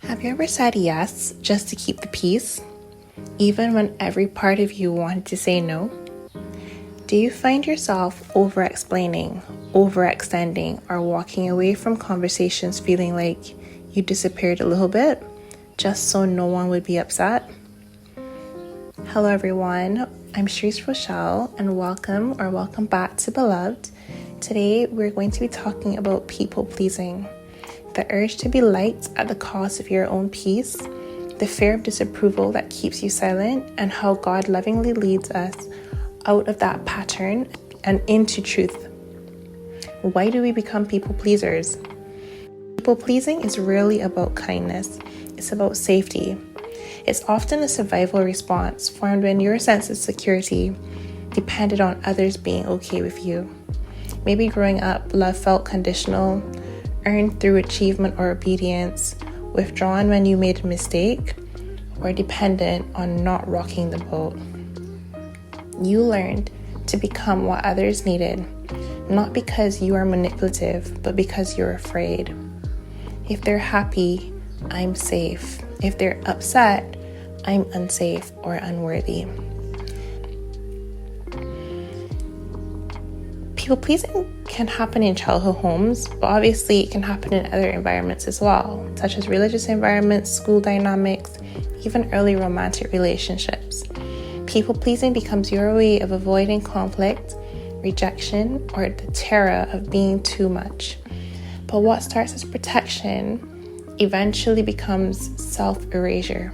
Have you ever said yes just to keep the peace, even when every part of you wanted to say no? Do you find yourself over-explaining, overextending, or walking away from conversations feeling like you disappeared a little bit, just so no one would be upset? Hello everyone, I'm Sharice Rochelle, and welcome back to Beloved. Today we're going to be talking about people-pleasing. The urge to be liked at the cost of your own peace, the fear of disapproval that keeps you silent, and how God lovingly leads us out of that pattern and into truth. Why do we become people pleasers? People pleasing is rarely about kindness, it's about safety. It's often a survival response formed when your sense of security depended on others being okay with you. Maybe growing up, love felt conditional, earned through achievement or obedience, withdrawn when you made a mistake, or dependent on not rocking the boat. You learned to become what others needed, not because you are manipulative, but because you're afraid. If they're happy, I'm safe. If they're upset, I'm unsafe or unworthy. People-pleasing can happen in childhood homes, but obviously it can happen in other environments as well, such as religious environments, school dynamics, even early romantic relationships. People-pleasing becomes your way of avoiding conflict, rejection, or the terror of being too much. But what starts as protection eventually becomes self-erasure.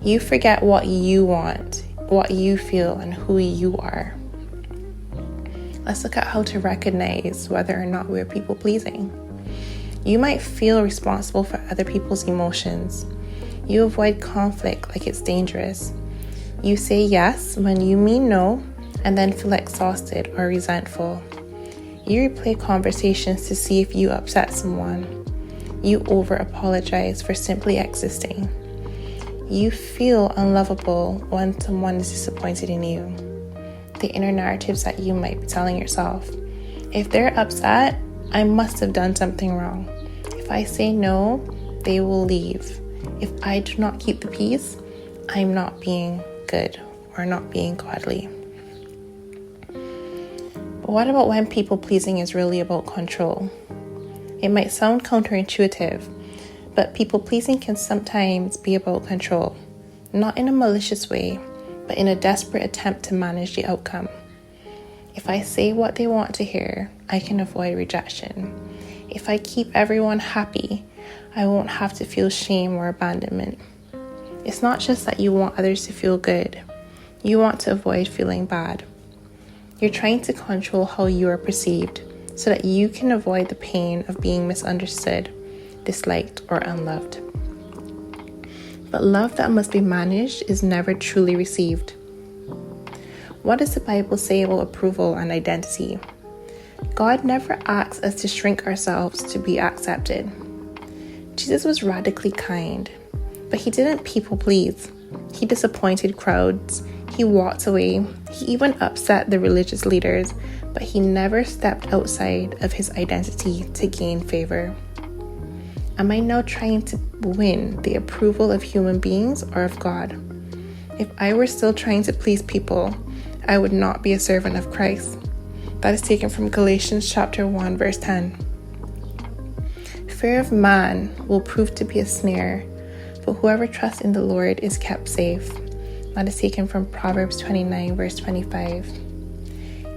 You forget what you want, what you feel, and who you are. Let's look at how to recognize whether or not we're people-pleasing. You might feel responsible for other people's emotions. You avoid conflict like it's dangerous. You say yes when you mean no, and then feel exhausted or resentful. You replay conversations to see if you upset someone. You over-apologize for simply existing. You feel unlovable when someone is disappointed in you. The inner narratives that you might be telling yourself. If they're upset, I must have done something wrong. If I say no, they will leave. If I do not keep the peace, I'm not being good or not being godly. But what about when people-pleasing is really about control? It might sound counterintuitive, but people-pleasing can sometimes be about control, not in a malicious way, but in a desperate attempt to manage the outcome. If I say what they want to hear, I can avoid rejection. If I keep everyone happy, I won't have to feel shame or abandonment. It's not just that you want others to feel good. You want to avoid feeling bad. You're trying to control how you are perceived so that you can avoid the pain of being misunderstood, disliked, or unloved. But love that must be managed is never truly received. What does the Bible say about approval and identity? God never asks us to shrink ourselves to be accepted. Jesus was radically kind, but he didn't people please. He disappointed crowds. He walked away. He even upset the religious leaders, but he never stepped outside of his identity to gain favor. Am I now trying to win the approval of human beings or of God? If I were still trying to please people, I would not be a servant of Christ. That is taken from Galatians chapter 1, verse 10. Fear of man will prove to be a snare, but whoever trusts in the Lord is kept safe. That is taken from Proverbs 29, verse 25.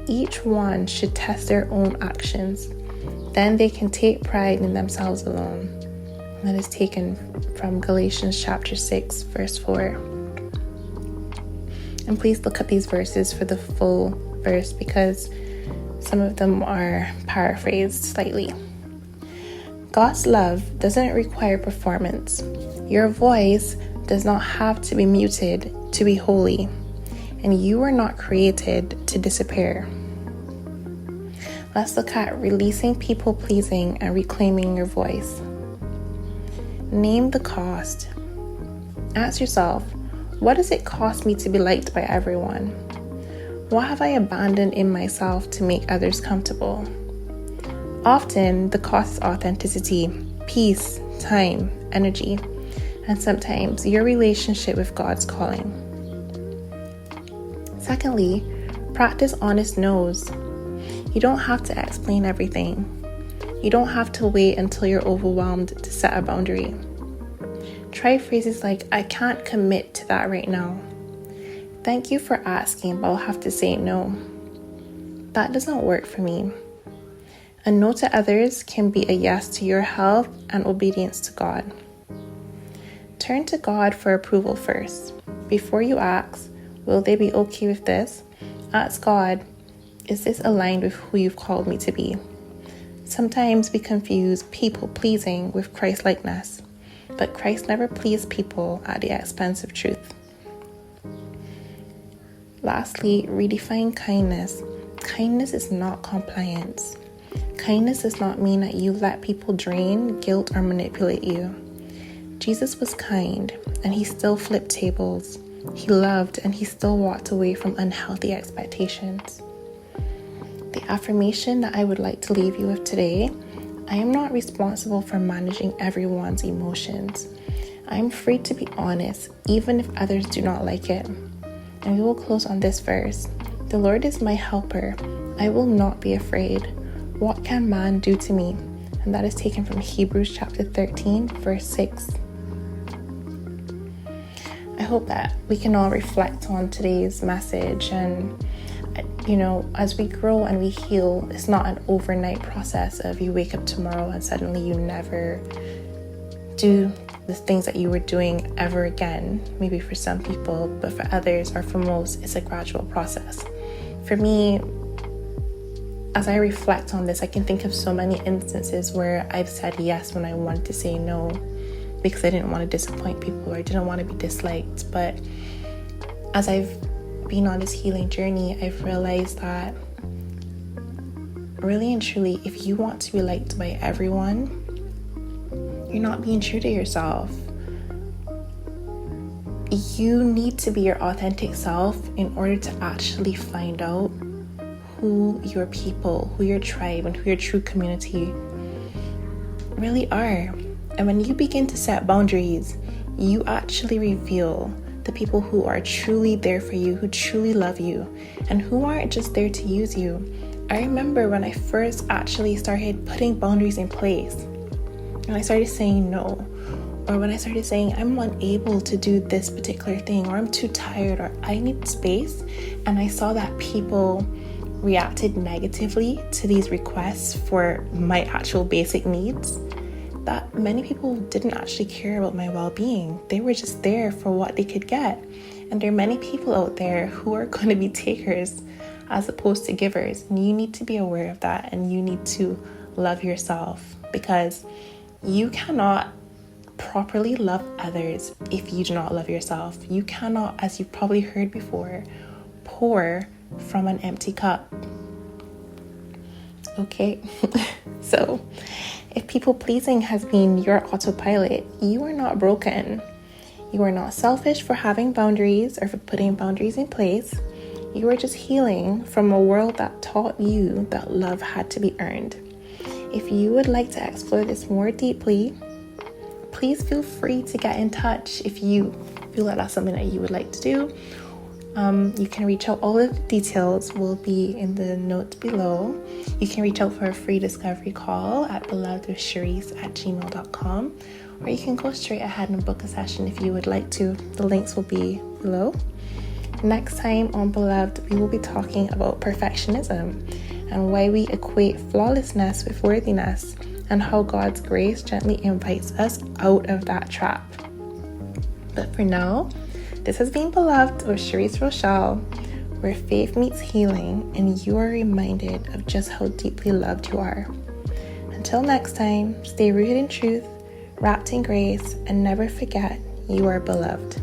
Each one should test their own actions. Then they can take pride in themselves alone. That is taken from Galatians chapter 6, verse 4. And please look at these verses for the full verse because some of them are paraphrased slightly. God's love doesn't require performance. Your voice does not have to be muted to be holy, and you were not created to disappear. Let's look at releasing people-pleasing and reclaiming your voice. Name the cost. Ask yourself, what does it cost me to be liked by everyone? What have I abandoned in myself to make others comfortable? Often, the cost is authenticity, peace, time, energy. and sometimes your relationship with God's calling. Secondly, practice honest no's. You don't have to explain everything. You don't have to wait until you're overwhelmed to set a boundary. Try phrases like, I can't commit to that right now. Thank you for asking, but I'll have to say no. That doesn't work for me. A no to others can be a yes to your health and obedience to God. Turn to God for approval first. Before you ask, will they be okay with this? Ask God, is this aligned with who you've called me to be? Sometimes we confuse people-pleasing with Christ-likeness, but Christ never pleased people at the expense of truth. Lastly, redefine kindness. Kindness is not compliance. Kindness does not mean that you let people drain, guilt, or manipulate you. Jesus was kind, and he still flipped tables. He loved, and he still walked away from unhealthy expectations. The affirmation that I would like to leave you with today: I am not responsible for managing everyone's emotions. I am free to be honest, even if others do not like it. And we will close on this verse. The Lord is my helper. I will not be afraid. What can man do to me? And that is taken from Hebrews chapter 13, verse 6. I hope that we can all reflect on today's message, and as we grow and we heal, it's not an overnight process of you wake up tomorrow and suddenly you never do the things that you were doing ever again. Maybe for some people, but for others, or for most, it's a gradual process. For me, as I reflect on this, I can think of so many instances where I've said yes when I wanted to say no, because I didn't want to disappoint people or I didn't want to be disliked. But as I've been on this healing journey, I've realized that really and truly, if you want to be liked by everyone, you're not being true to yourself. You need to be your authentic self in order to actually find out who your people, who your tribe, and who your true community really are. And when you begin to set boundaries, you actually reveal the people who are truly there for you, who truly love you, and who aren't just there to use you. I remember when I first actually started putting boundaries in place, and I started saying no, or when I started saying I'm unable to do this particular thing, or I'm too tired, or I need space, and I saw that people reacted negatively to these requests for my actual basic needs, that many people didn't actually care about my well-being. They were just there for what they could get. And there are many people out there who are going to be takers as opposed to givers. And you need to be aware of that, and you need to love yourself, because you cannot properly love others if you do not love yourself. You cannot, as you've probably heard before, pour from an empty cup. Okay, so if people-pleasing has been your autopilot, you are not broken. You are not selfish for having boundaries or for putting boundaries in place. You are just healing from a world that taught you that love had to be earned. If you would like to explore this more deeply, please feel free to get in touch if you feel that that's something that you would like to do. You can reach out. All of the details will be in the notes below. You can reach out for a free discovery call at belovedwithcherise@gmail.com, or you can go straight ahead and book a session if you would like to. The links will be below. Next time on Beloved, we will be talking about perfectionism and why we equate flawlessness with worthiness, and how God's grace gently invites us out of that trap. But for now, this has been Beloved with Cherise Rochelle, where faith meets healing and you are reminded of just how deeply loved you are. Until next time, stay rooted in truth, wrapped in grace, and never forget you are beloved.